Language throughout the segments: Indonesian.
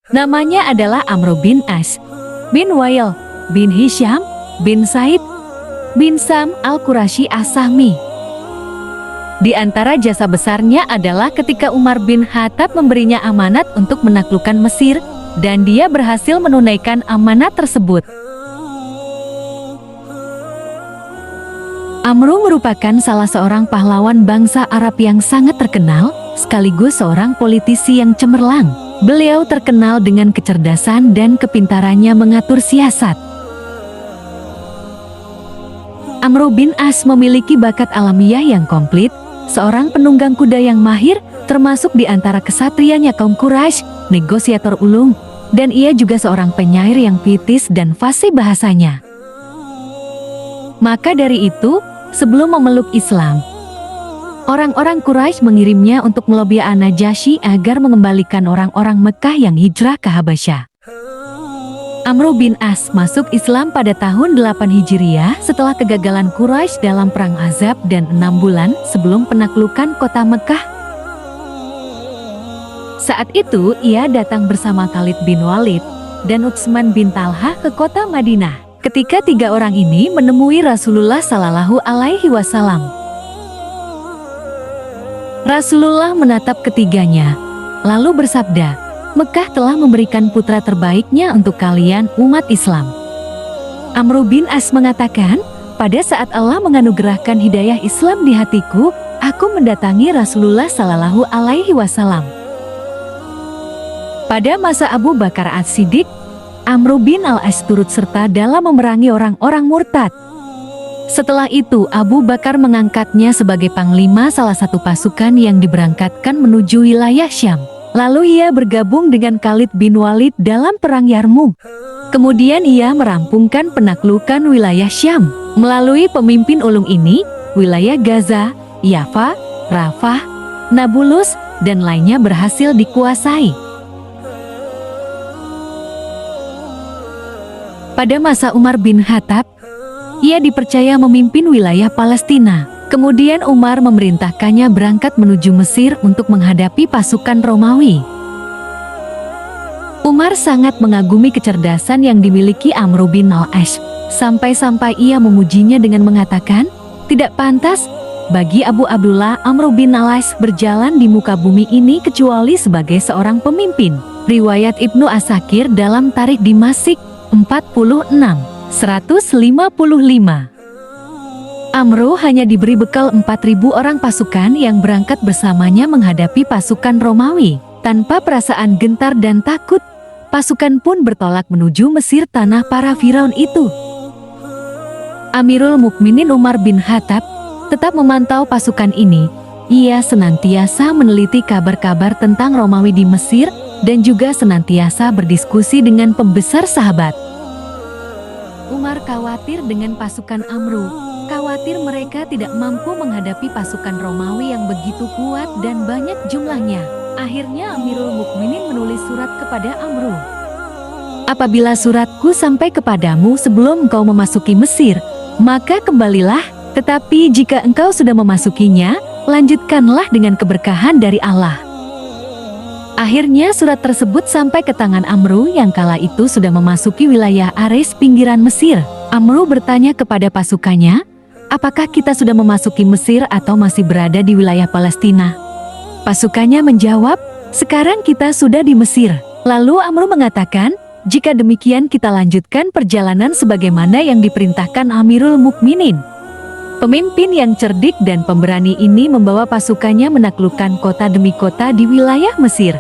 Namanya adalah Amr bin As, bin Wail, bin Hisham, bin Said, bin Sam al-Qurasyi as-Sahmi. Di antara jasa besarnya adalah ketika Umar bin Khattab memberinya amanat untuk menaklukkan Mesir, dan dia berhasil menunaikan amanat tersebut. Amr merupakan salah seorang pahlawan bangsa Arab yang sangat terkenal, sekaligus seorang politisi yang cemerlang. Beliau terkenal dengan kecerdasan dan kepintarannya mengatur siasat. Amr bin As memiliki bakat alamiah yang komplit, seorang penunggang kuda yang mahir, termasuk di antara kesatrianya kaum Quraisy, negosiator ulung, dan ia juga seorang penyair yang pitis dan fasih bahasanya. Maka dari itu, sebelum memeluk Islam, orang-orang Quraisy mengirimnya untuk melobi An-Najasyi agar mengembalikan orang-orang Mekah yang hijrah ke Habasyah. Amr bin As masuk Islam pada tahun 8 Hijriah setelah kegagalan Quraisy dalam Perang Ahzab dan 6 bulan sebelum penaklukan kota Mekah. Saat itu ia datang bersama Khalid bin Walid dan Utsman bin Talhah ke kota Madinah. Ketika tiga orang ini menemui Rasulullah Shallallahu Alaihi Wasallam, Rasulullah menatap ketiganya, lalu bersabda, "Mekah telah memberikan putra terbaiknya untuk kalian umat Islam." Amr bin As mengatakan, "Pada saat Allah menganugerahkan hidayah Islam di hatiku, aku mendatangi Rasulullah Shallallahu Alaihi Wasallam." Pada masa Abu Bakar As-Siddiq, Amr bin Al-As turut serta dalam memerangi orang-orang murtad. Setelah itu Abu Bakar mengangkatnya sebagai panglima salah satu pasukan yang diberangkatkan menuju wilayah Syam. Lalu ia bergabung dengan Khalid bin Walid dalam perang Yarmuk. Kemudian ia merampungkan penaklukan wilayah Syam. Melalui pemimpin ulung ini, wilayah Gaza, Yafa, Rafah, Nablus, dan lainnya berhasil dikuasai. Pada masa Umar bin Khattab, ia dipercaya memimpin wilayah Palestina. Kemudian Umar memerintahkannya berangkat menuju Mesir untuk menghadapi pasukan Romawi. Umar sangat mengagumi kecerdasan yang dimiliki Amr bin Al-As, sampai-sampai ia memujinya dengan mengatakan, "Tidak pantas bagi Abu Abdullah Amr bin Al-As berjalan di muka bumi ini kecuali sebagai seorang pemimpin." Riwayat Ibnu Asakir dalam Tarikh Dimasik 46/155. Amr hanya diberi bekal 4.000 orang pasukan yang berangkat bersamanya menghadapi pasukan Romawi. Tanpa perasaan gentar dan takut, pasukan pun bertolak menuju Mesir, tanah para Firaun itu. Amirul Mukminin Umar bin Khattab tetap memantau pasukan ini. Ia senantiasa meneliti kabar-kabar tentang Romawi di Mesir dan juga senantiasa berdiskusi dengan pembesar sahabat. Umar khawatir dengan pasukan Amr, khawatir mereka tidak mampu menghadapi pasukan Romawi yang begitu kuat dan banyak jumlahnya. Akhirnya Amirul Mukminin menulis surat kepada Amr. "Apabila suratku sampai kepadamu sebelum engkau memasuki Mesir, maka kembalilah, tetapi jika engkau sudah memasukinya, lanjutkanlah dengan keberkahan dari Allah." Akhirnya surat tersebut sampai ke tangan Amr yang kala itu sudah memasuki wilayah Ares pinggiran Mesir. Amr bertanya kepada pasukannya, "Apakah kita sudah memasuki Mesir atau masih berada di wilayah Palestina?" Pasukannya menjawab, "Sekarang kita sudah di Mesir." Lalu Amr mengatakan, "Jika demikian kita lanjutkan perjalanan sebagaimana yang diperintahkan Amirul Mukminin." Pemimpin yang cerdik dan pemberani ini membawa pasukannya menaklukkan kota demi kota di wilayah Mesir.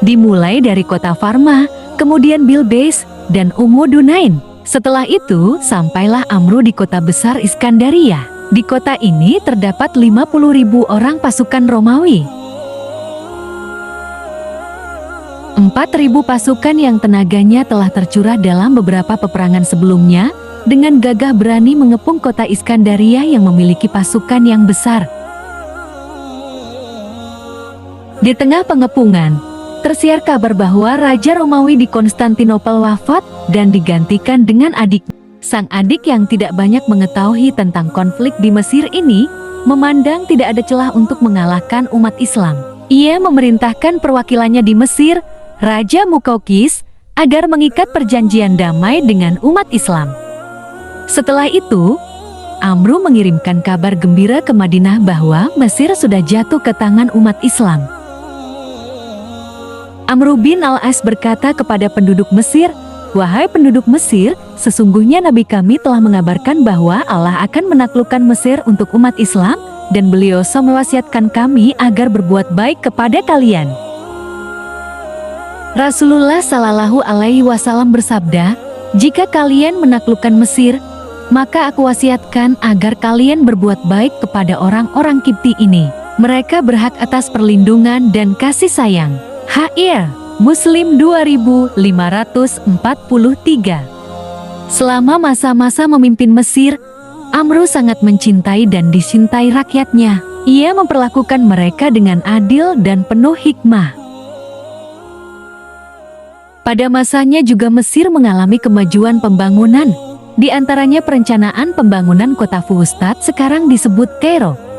Dimulai dari kota Farma, kemudian Bilbais, dan Dunain. Setelah itu, sampailah Amr di kota besar Iskandaria. Di kota ini terdapat 50.000 orang pasukan Romawi. 4.000 pasukan yang tenaganya telah tercurah dalam beberapa peperangan sebelumnya, dengan gagah berani mengepung kota Iskandaria yang memiliki pasukan yang besar. Di tengah pengepungan, tersiar kabar bahwa Raja Romawi di Konstantinopel wafat dan digantikan dengan adik. Sang adik yang tidak banyak mengetahui tentang konflik di Mesir ini, memandang tidak ada celah untuk mengalahkan umat Islam. Ia memerintahkan perwakilannya di Mesir, Raja Mukaukis, agar mengikat perjanjian damai dengan umat Islam. Setelah itu, Amru mengirimkan kabar gembira ke Madinah bahwa Mesir sudah jatuh ke tangan umat Islam. Amru bin al-As berkata kepada penduduk Mesir, "Wahai penduduk Mesir, sesungguhnya Nabi kami telah mengabarkan bahwa Allah akan menaklukkan Mesir untuk umat Islam, dan beliau mewasiatkan kami agar berbuat baik kepada kalian." Rasulullah Shallallahu Alaihi Wasallam bersabda, "Jika kalian menaklukkan Mesir, maka aku wasiatkan agar kalian berbuat baik kepada orang-orang Kipti ini. Mereka berhak atas perlindungan dan kasih sayang." H.I. Muslim 2543. Selama masa-masa memimpin Mesir, Amru sangat mencintai dan dicintai rakyatnya. Ia memperlakukan mereka dengan adil dan penuh hikmah. Pada masanya juga Mesir mengalami kemajuan pembangunan. Di antaranya perencanaan pembangunan kota Fustat sekarang disebut Kairo.